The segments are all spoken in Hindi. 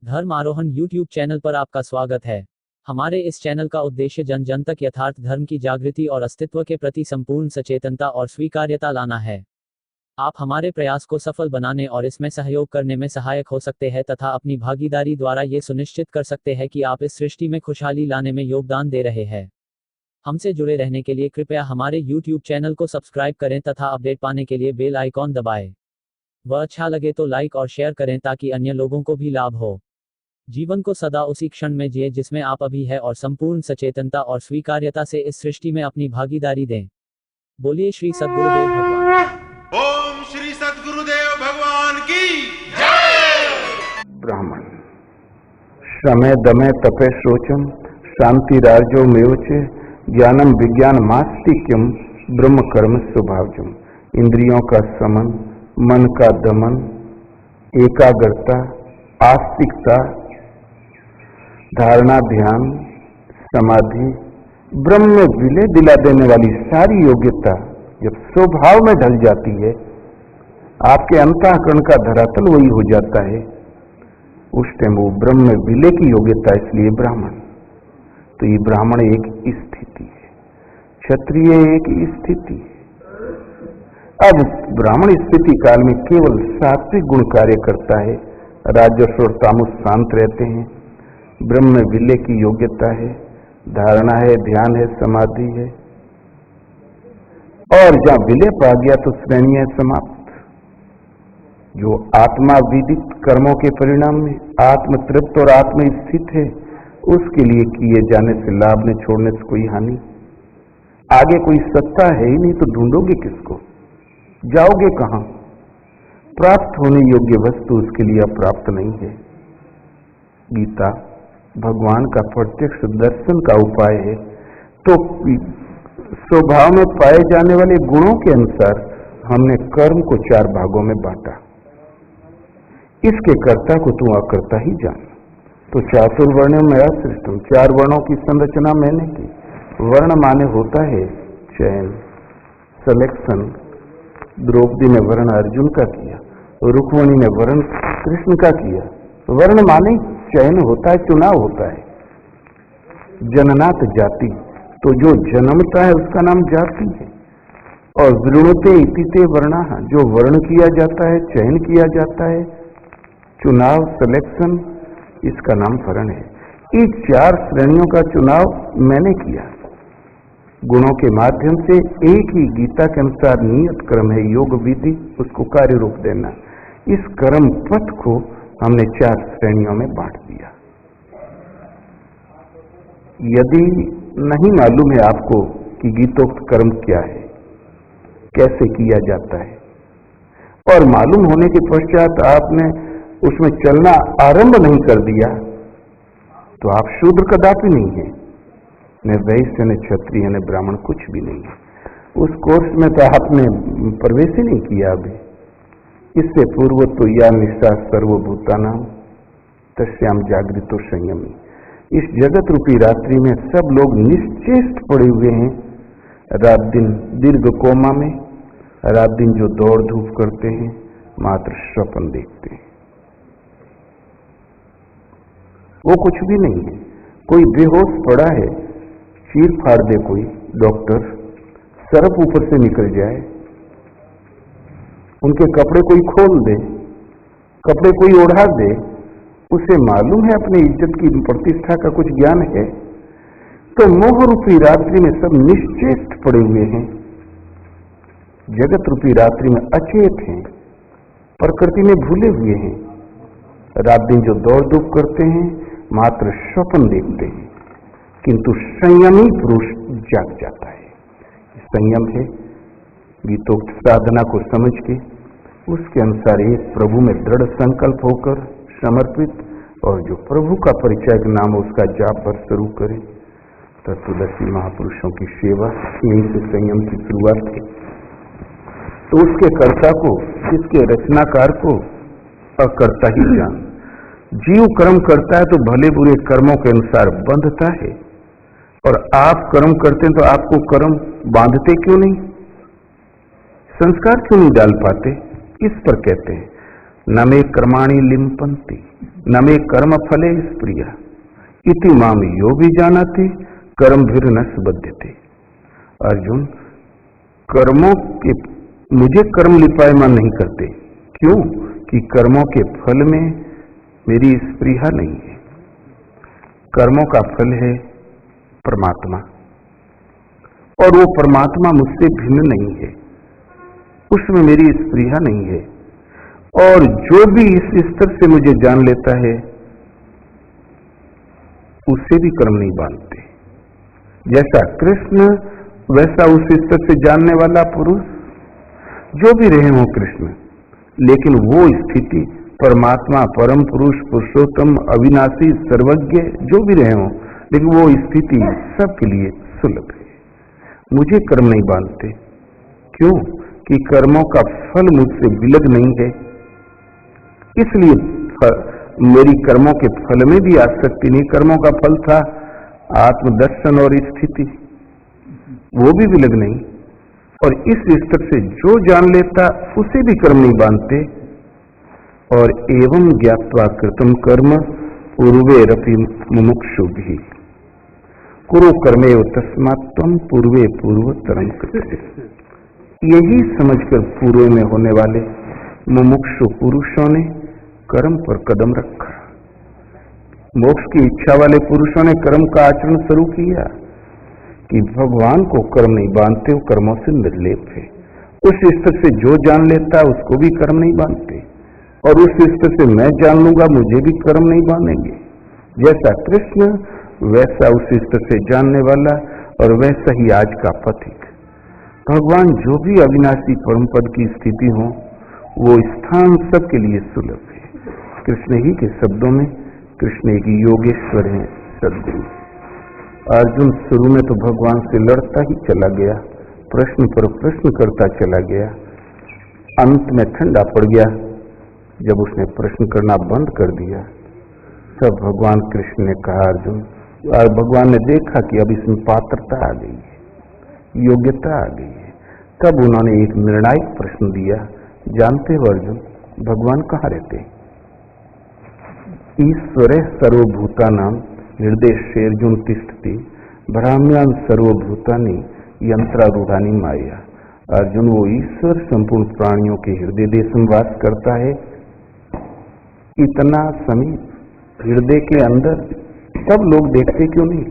धर्म आरोहण यूट्यूब चैनल पर आपका स्वागत है। हमारे इस चैनल का उद्देश्य जन जन तक यथार्थ धर्म की जागृति और अस्तित्व के प्रति संपूर्ण सचेतनता और स्वीकार्यता लाना है। आप हमारे प्रयास को सफल बनाने और इसमें सहयोग करने में सहायक हो सकते हैं तथा अपनी भागीदारी द्वारा ये सुनिश्चित कर सकते हैं कि आप इस सृष्टि में खुशहाली लाने में योगदान दे रहे हैं। हमसे जुड़े रहने के लिए कृपया हमारे यूट्यूब चैनल को सब्सक्राइब करें तथा अपडेट पाने के लिए बेल आइकॉन दबाएं। वह अच्छा लगे तो लाइक और शेयर करें ताकि अन्य लोगों को भी लाभ हो। जीवन को सदा उसी क्षण में जिए जिसमें आप अभी है और संपूर्ण सचेतनता और स्वीकार्यता से इस सृष्टि में अपनी भागीदारी दें। बोलिए श्री सद्गुरुदेव भगवान। ओम श्री सद्गुरुदेव भगवान की जय। ब्राह्मण श्रमे दमे तपे शोचम शांतिराजो मेवचे ज्ञानम विज्ञान मास्तिक्यम ब्रह्म कर्म स्वभावजम। इंद्रियों का समन, मन का दमन, एकाग्रता, आस्तिकता, धारणा, ध्यान, समाधि, ब्रह्म में विलय दिला देने वाली सारी योग्यता जब स्वभाव में ढल जाती है, आपके अंतःकरण का धरातल वही हो जाता है, उस टाइम वो ब्रह्म में विलय की योग्यता, इसलिए ब्राह्मण। तो ये ब्राह्मण एक स्थिति है, क्षत्रिय एक स्थिति है। अब ब्राह्मण स्थिति काल में केवल सात्विक गुण कार्य करता है, राजस और तामस शांत रहते हैं, ब्रह्म में विलय की योग्यता है, धारणा है, ध्यान है, समाधि है, और जहां विलय पा गया तो श्रेणी है समाप्त। जो आत्मा विदित कर्मों के परिणाम में आत्म तृप्त और आत्म स्थित है, उसके लिए किए जाने से लाभ ने, छोड़ने से कोई हानि। आगे कोई सत्ता है ही नहीं तो ढूंढोगे किसको, जाओगे कहां? प्राप्त होने योग्य वस्तु उसके लिए अप्राप्त नहीं है। गीता भगवान का प्रत्यक्ष दर्शन का उपाय है। तो स्वभाव में पाए जाने वाले गुणों के अनुसार हमने कर्म को 4 भागों में बांटा। इसके कर्ता को तू अकर्ता ही जान। तो चातुर्वर्ण में सृष्टम, 4 वर्णों की संरचना मैंने की। वर्ण माने होता है चयन, सिलेक्शन। द्रौपदी ने वर्ण अर्जुन का किया, रुक्मिणी ने वर्ण कृष्ण का किया। वर्ण माने चयन होता है, चुनाव होता है। जननात जाति, तो जो जन्मता है उसका नाम जाति है। और वृणुते इतिते वर्णा, जो वर्ण किया जाता है, चयन किया जाता है, चुनाव, सिलेक्शन, इसका नाम वर्ण है। इस 4 श्रेणियों का चुनाव मैंने किया। गुणों के माध्यम से एक ही गीता के अनुसार नियत क्रम है, योग विधि, उसको कार्य रूप देना। इस कर्म पथ को हमने 4 श्रेणियों में बांट दिया। यदि नहीं मालूम है आपको कि गीतोक्त कर्म क्या है, कैसे किया जाता है, और मालूम होने के पश्चात आपने उसमें चलना आरंभ नहीं कर दिया, तो आप शूद्र कदापि नहीं है, न वैश्य, न क्षत्रिय, न ब्राह्मण, कुछ भी नहीं है। उस कोर्स में तो आपने प्रवेश ही नहीं किया अभी। इससे पूर्व तो या निशा सर्वभूतानां तस्याम जागृतो संयमी। इस जगत रूपी रात्रि में सब लोग निश्चेष्ट पड़े हुए हैं, रात दिन दीर्घ कोमा में। रात दिन जो दौड़ धूप करते हैं, मात्र स्वप्न देखते हैं, वो कुछ भी नहीं है। कोई बेहोश पड़ा है, चीर फाड़ दे कोई डॉक्टर, सरप ऊपर से निकल जाए, उनके कपड़े कोई खोल दे, कपड़े कोई ओढ़ा दे, उसे मालूम है अपनी इज्जत की प्रतिष्ठा का कुछ ज्ञान है, तो मोह रूपी रात्रि में सब निश्चेष्ट पड़े हुए हैं। जगत रूपी रात्रि में अचेत हैं, प्रकृति में भूले हुए हैं। रात दिन जो दौड़ धूप करते हैं, मात्र स्वप्न देखते हैं। किंतु संयमी पुरुष जाग जाता है। संयम है गीतोक्त साधना को समझ के उसके अनुसार एक प्रभु में दृढ़ संकल्प होकर समर्पित, और जो प्रभु का परिचय नाम उसका जाप पर शुरू करे। तत्वदर्शी महापुरुषों की सेवा, यहीं से संयम की शुरुआत है। तो उसके कर्ता को, इसके रचनाकार को अकर्ता ही जान। जीव कर्म करता है तो भले बुरे कर्मों के अनुसार बंधता है, और आप कर्म करते हैं तो आपको कर्म बांधते क्यों नहीं? संस्कार क्यों नहीं डाल पाते? इस पर कहते हैं न मे कर्माणि लिम्पन्ति न मे कर्म फले स्प्रिया इति माम यो भी जानते कर्म भीर न सुबध्यते। अर्जुन, कर्मों के मुझे कर्म लिपायमान नहीं करते। क्यों? कि कर्मों के फल में मेरी स्पृहा नहीं है। कर्मों का फल है परमात्मा, और वो परमात्मा मुझसे भिन्न नहीं है, उसमें मेरी स्पृहा नहीं है। और जो भी इस स्तर से मुझे जान लेता है उससे भी कर्म नहीं बांधते। जैसा कृष्ण वैसा उस स्तर से जानने वाला पुरुष, जो भी रहे हो कृष्ण, लेकिन वो स्थिति परमात्मा, परम पुरुष, पुरुषोत्तम, अविनाशी, सर्वज्ञ जो भी रहे हो, लेकिन वो स्थिति सबके लिए सुलभ है। मुझे कर्म नहीं बांधते। क्यों? कि कर्मों का फल मुझसे विलग नहीं है, इसलिए मेरी कर्मों के फल में भी आसक्ति नहीं। कर्मों का फल था आत्मदर्शन और स्थिति, वो भी विलग नहीं। और इस स्तर से जो जान लेता उसे भी कर्म नहीं बांधते। और एवं ज्ञात्वा कृतम कर्म पूर्वेरपि मुमुक्षुभिः कुरु कर्मेव तस्मात् त्वं पूर्वे पूर्वोत्तरम कृते। यही समझकर पूर्व में होने वाले मुमुक्षु पुरुषों ने कर्म पर कदम रखा। मोक्ष की इच्छा वाले पुरुषों ने कर्म का आचरण शुरू किया कि भगवान को कर्म नहीं बांधते, वो कर्मों से निर्लेप है। उस स्तर से जो जान लेता उसको भी कर्म नहीं बांधते, और उस स्तर से मैं जान लूंगा मुझे भी कर्म नहीं बांधेंगे। जैसा कृष्ण वैसा उस स्तर से जानने वाला, और वैसा ही आज का पथिक। भगवान जो भी अविनाशी परम पद की स्थिति हो, वो स्थान सबके लिए सुलभ है। कृष्ण ही के शब्दों में कृष्ण एक योगेश्वर है, सदगुरु। अर्जुन शुरू में तो भगवान से लड़ता ही चला गया, प्रश्न पर प्रश्न करता चला गया। अंत में ठंडा पड़ गया जब उसने प्रश्न करना बंद कर दिया। तब भगवान कृष्ण ने कहा, अर्जुन, और भगवान ने देखा कि अब इसमें पात्रता आ गई है, योग्यता आ गई है। तब उन्होंने एक निर्णायक प्रश्न दिया। जानते हो अर्जुन, भगवान कहाँ रहते हैं? ईश्वरे सर्वभूतानां हृदयेषु तिष्ठति भ्राम्यान् सर्वभूतानि यंत्रारूढ़ानि माया। अर्जुन, वो ईश्वर संपूर्ण प्राणियों के हृदय देश में वास करता है, इतना समीप हृदय के अंदर, सब लोग देखते क्यों नहीं?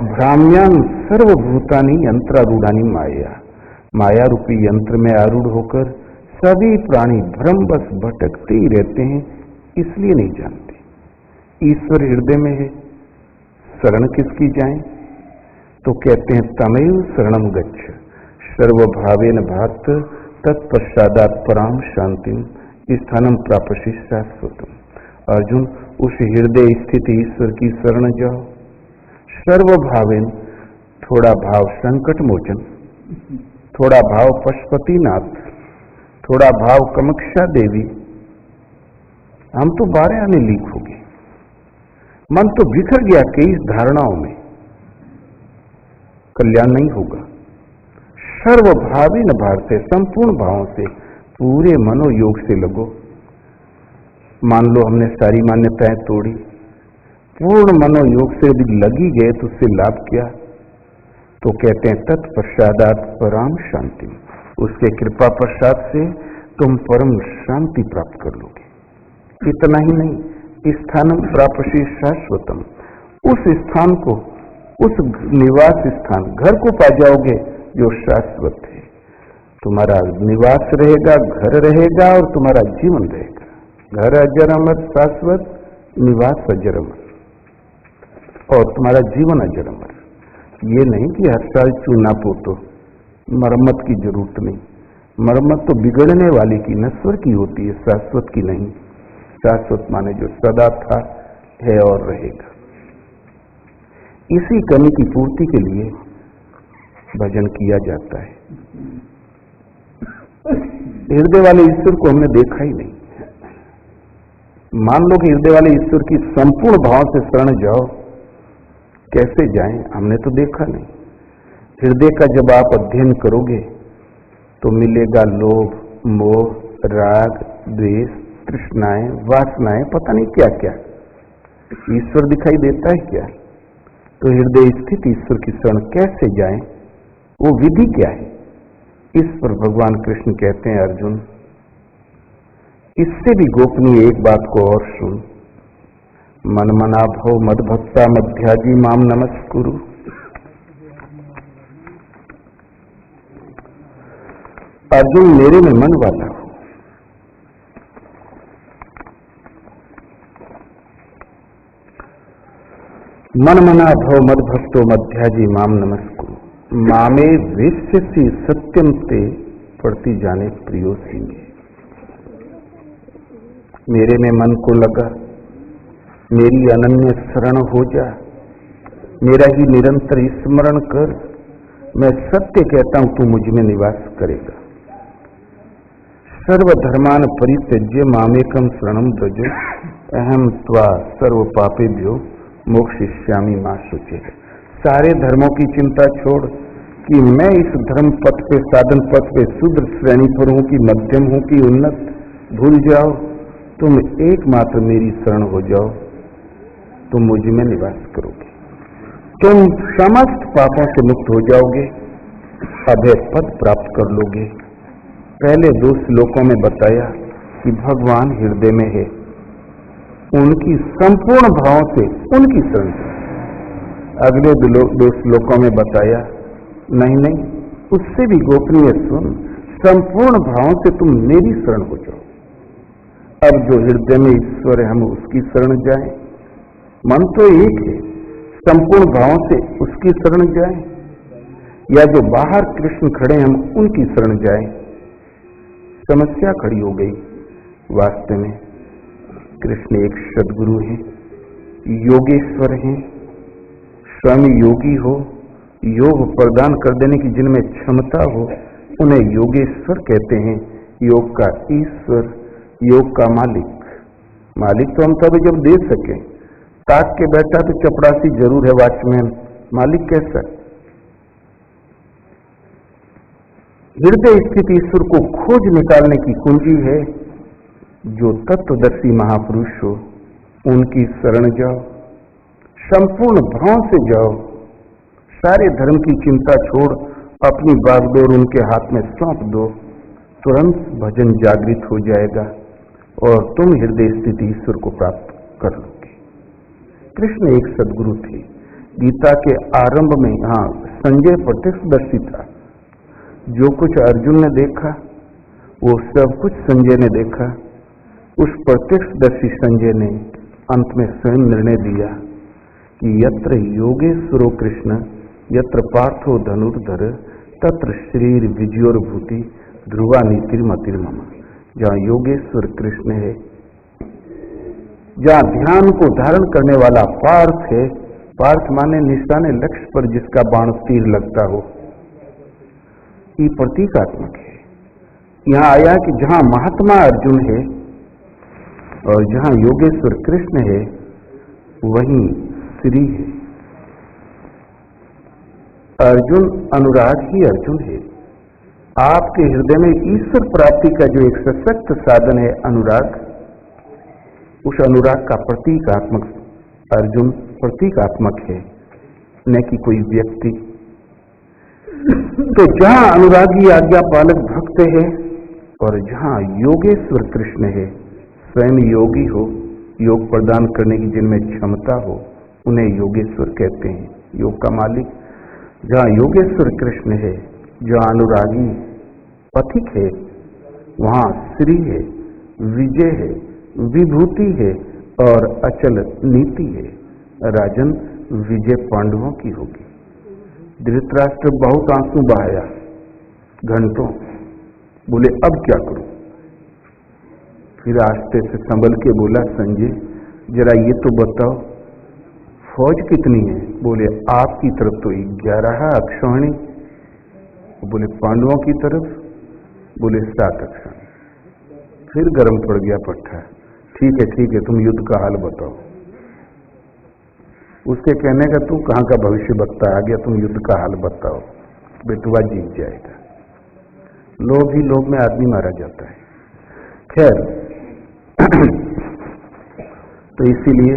भ्राम्यान् सर्वभूतानि यंत्रारूढ़ानि माया। माया रूपी यंत्र में आरूढ़ होकर सभी प्राणी भ्रमवश भटकते ही रहते हैं, इसलिए नहीं जानते। ईश्वर हृदय में है, शरण किसकी जाएं? तो कहते हैं तमेव शरणम गच्छ सर्वभावेन भात तत्पश्चादात् पराम शांतिम स्थानम प्रापसि शाश्वतम। अर्जुन, उस हृदय स्थित ईश्वर की शरण जाओ। सर्वभावेन, थोड़ा भाव संकट मोचन, थोड़ा भाव पशुपतिनाथ, थोड़ा भाव कामाक्षा देवी। हम तो 12 आने लीक हो गए, मन तो बिखर गया कई धारणाओं में, कल्याण नहीं होगा। सर्वभावेन भारते, संपूर्ण भावों से, पूरे मनोयोग से लगो। मान लो हमने सारी मान्यताएं तोड़ी, पूर्ण मनोयोग से यदि लगी गए तो उससे लाभ क्या? तो कहते हैं तत्पश्चादात् पराम शांति, उसके कृपा पश्चात से तुम परम शांति प्राप्त कर लोगे। इतना ही नहीं, स्थानम प्रापसि शाश्वतम, उस स्थान को, उस निवास स्थान, घर को पा जाओगे जो शाश्वत है। तुम्हारा निवास रहेगा, घर रहेगा, और तुम्हारा जीवन रहेगा। घर अजर अमर शाश्वत, निवास अजर अमर, और तुम्हारा जीवन अजर अमर। ये नहीं कि हर साल चूना पोतो, मरम्मत की जरूरत नहीं। मरम्मत तो बिगड़ने वाली की, नश्वर की होती है, शाश्वत की नहीं। शाश्वत माने जो सदा था, है और रहेगा। इसी कमी की पूर्ति के लिए भजन किया जाता है। हृदय वाले ईश्वर को हमने देखा ही नहीं। मान लो कि हृदय वाले ईश्वर की संपूर्ण भाव से शरण जाओ, कैसे जाएं? हमने तो देखा नहीं। हृदय का जब आप अध्ययन करोगे तो मिलेगा लोभ, मोह, राग, द्वेष, तृष्णाएं, वासनाएं, पता नहीं क्या क्या। ईश्वर दिखाई देता है क्या? तो हृदय स्थित ईश्वर की शरण कैसे जाएं? वो विधि क्या है? इस पर भगवान कृष्ण कहते हैं, अर्जुन इससे भी गोपनीय एक बात को और सुन। मन मना भव मद भक्ता मध्याजी माम नमस्कुरु। अर्जुन मेरे में मन वाला हो, मन मना भव मद भक्तो मध्याजी माम नमस्कुरु। मामे वेश्यसी सत्यम ते पड़ती जाने प्रियो सिंह। मेरे में मन को लगा, मेरी अनन्य शरण हो जा, मेरा ही निरंतर स्मरण कर। मैं सत्य कहता हूं, तू मुझ में निवास करेगा। सर्वधर्मान परित्यज्य मामेकम शरणम व्रज अहम त्वा सर्व पापेभ्यो मोक्षयिष्यामि मा शुचे। सारे धर्मों की चिंता छोड़ कि मैं इस धर्म पथ पे, साधन पथ पे शूद्र श्रेणी पर हूं कि मध्यम हूं कि उन्नत, भूल जाओ। तुम एकमात्र मेरी शरण हो जाओ, तुम मुझ में निवास करोगे, तुम समस्त पापों से मुक्त हो जाओगे, अभय पद प्राप्त कर लोगे। पहले 2 श्लोकों में बताया कि भगवान हृदय में है, उनकी संपूर्ण भावों से उनकी शरण। अगले 2 श्लोकों में बताया नहीं, उससे भी गोपनीय सुन, संपूर्ण भावों से तुम मेरी शरण हो जाओ। अब जो हृदय में ईश्वर है, हम उसकी शरण जाएं। मन तो एक है, संपूर्ण भावों से उसकी शरण जाएं, या जो बाहर कृष्ण खड़े हम उनकी शरण जाएं। समस्या खड़ी हो गई। वास्तव में कृष्ण एक सद्गुरु हैं, योगेश्वर हैं, स्वामी योगी हो, योग प्रदान कर देने की जिनमें क्षमता हो, उन्हें योगेश्वर कहते हैं। योग का ईश्वर, योग का मालिक। मालिक तो हम तभी जब दे सके। ताक के बैठा तो चपरासी जरूर है वॉचमैन, मालिक कैसा? हृदय स्थित ईश्वर को खोज निकालने की कुंजी है। जो तत्वदर्शी महापुरुष हो, उनकी शरण जाओ, संपूर्ण भाव से जाओ। सारे धर्म की चिंता छोड़ अपनी बागडोर उनके हाथ में सौंप दो, तुरंत भजन जागृत हो जाएगा और तुम हृदय स्थित ईश्वर को प्राप्त कर लोगे। कृष्ण एक सद्गुरु थे। गीता के आरंभ में संजय प्रत्यक्षदर्शी था। जो कुछ अर्जुन ने देखा वो सब कुछ संजय ने देखा। उस प्रत्यक्षदर्शी संजय ने अंत में स्वयं निर्णय दिया कि यत्र योगेश्वरो कृष्ण यत्र पार्थो धनुर्धर तत्र शरीर विजयोर्भूति ध्रुवा नीतिर्मतिर्मम। जहाँ योगेश्वर कृष्ण है, जहाँ ध्यान को धारण करने वाला पार्थ है, पार्थ माने निशाने लक्ष्य पर जिसका बाण तीर लगता हो, ये प्रतीकात्मक है। यहाँ आया कि जहाँ महात्मा अर्जुन है और जहाँ योगेश्वर कृष्ण है, वहीं श्री है। अर्जुन अनुराग ही अर्जुन है। आपके हृदय में ईश्वर प्राप्ति का जो एक सशक्त साधन है अनुराग, उस अनुराग का प्रतीकात्मक अर्जुन प्रतीकात्मक है, न कि कोई व्यक्ति। तो जहां अनुरागी आज्ञा पालक भक्त है और जहां योगेश्वर कृष्ण है, स्वयं योगी हो, योग प्रदान करने की जिनमें क्षमता हो, उन्हें योगेश्वर कहते हैं, योग का मालिक। जहाँ योगेश्वर कृष्ण है, जहाँ अनुरागी पथिक है, वहाँ श्री है, विजय है, विभूति है और अचल नीति है। राजन, विजय पांडवों की होगी। धृतराष्ट्र बहुत आंसू बहाया घंटों, बोले अब क्या करूं? फिर आस्ते से संभल के बोला, संजय जरा ये तो बताओ फौज कितनी है? बोले आपकी तरफ तो 11 अक्षौहिणी। बोले पांडवों की तरफ? बोले 7 अक्षौहिणी। फिर गर्म पड़ गया पट्टा। ठीक है, तुम युद्ध का हाल बताओ। उसके कहने का तू कहाँ का भविष्य वक्ता आ गया, तुम युद्ध का हाल बताओ, बेटुआ जीत जाएगा। लोभ ही लोभ में आदमी मारा जाता है। खैर, तो इसीलिए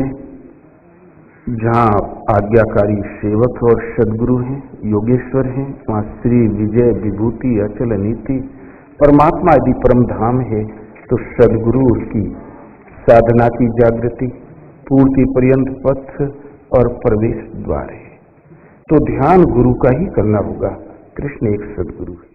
जहाँ आज्ञाकारी सेवक और सदगुरु हैं, योगेश्वर हैं, वहाँ श्री विजय विभूति अचल नीति परमात्मा यदि परम धाम है, तो सदगुरु उसकी साधना की जागृति, पूर्ति पर्यंत पथ और प्रवेश द्वार है। तो ध्यान गुरु का ही करना होगा। कृष्ण एक सदगुरु है।